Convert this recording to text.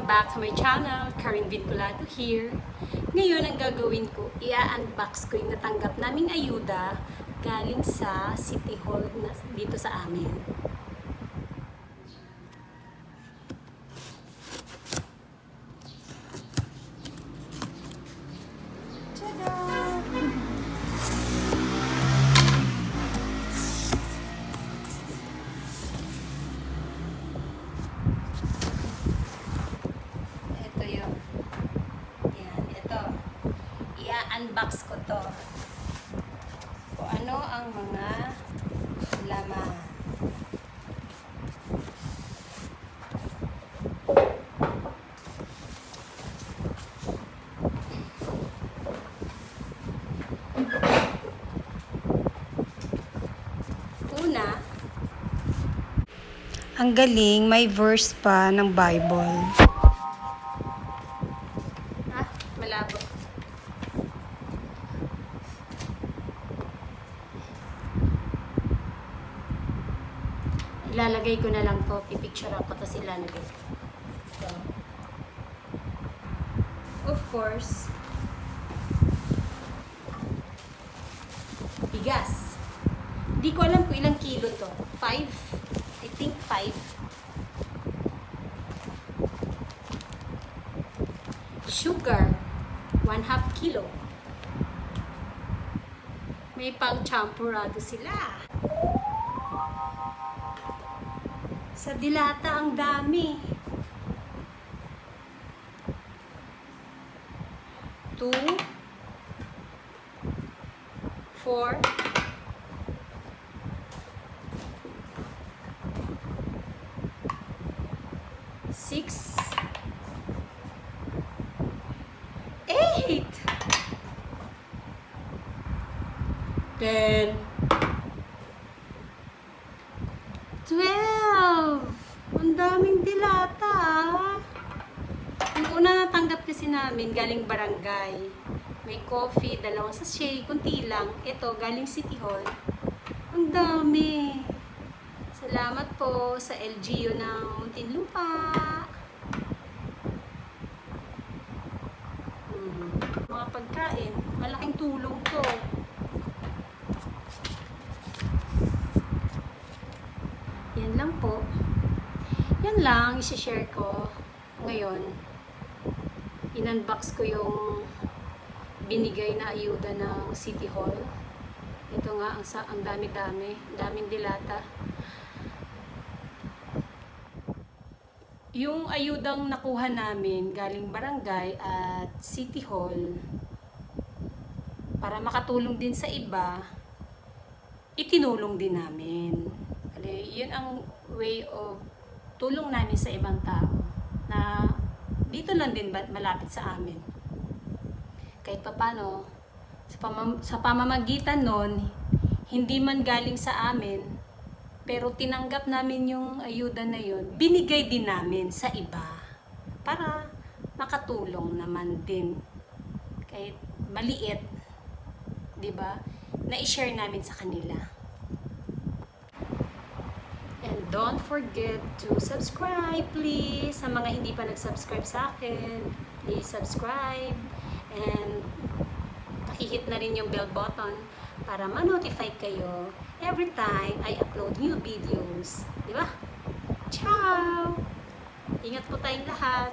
back to my channel, Karin Vinculado here. Ngayon ang gagawin ko, i-unbox ko yung natanggap naming ayuda galing sa City Hall dito sa amin. Unbox ko to kung ano ang mga laman. Una, ang galing, may verse pa ng Bible. Malabo. Ilalagay ko na lang to, pipicture ako to sila na dito. So, of course, bigas. Hindi ko alam kung ilang kilo to. 5? I think 5. Sugar, 1/2 kilo. May pang champurado sila. Sa dilata ang dami. 2, 4, 6, 8, 10, 12. Ang daming dilata. Yung una natanggap kasi namin galing Barangay. May coffee, 2 sachet, kunti lang. Ito galing City Hall. Ang dami. Salamat po sa LGU ng Muntinlupa. Mga pagkain, malaking tulong to. Yan lang po. Yan lang, isi-share ko ngayon. In-unbox ko yung binigay na ayuda ng City Hall. Ito nga, ang dami-dami. Daming dilata. Yung ayudang nakuha namin galing Barangay at City Hall para makatulong din sa iba, itinulong din namin. Yun ang way of tulong namin sa ibang tao na dito lang din malapit sa amin. Kahit papano, sa pamamagitan nun, hindi man galing sa amin, pero tinanggap namin yung ayuda na yun, binigay din namin sa iba para makatulong naman din. Kahit maliit, di ba? Na-share namin sa kanila. And don't forget to subscribe, please. Sa mga hindi pa nag-subscribe sa akin, please subscribe. And pakihit na rin yung bell button para ma-notify kayo every time I upload new videos. Di ba? Ciao! Ingat po tayong lahat.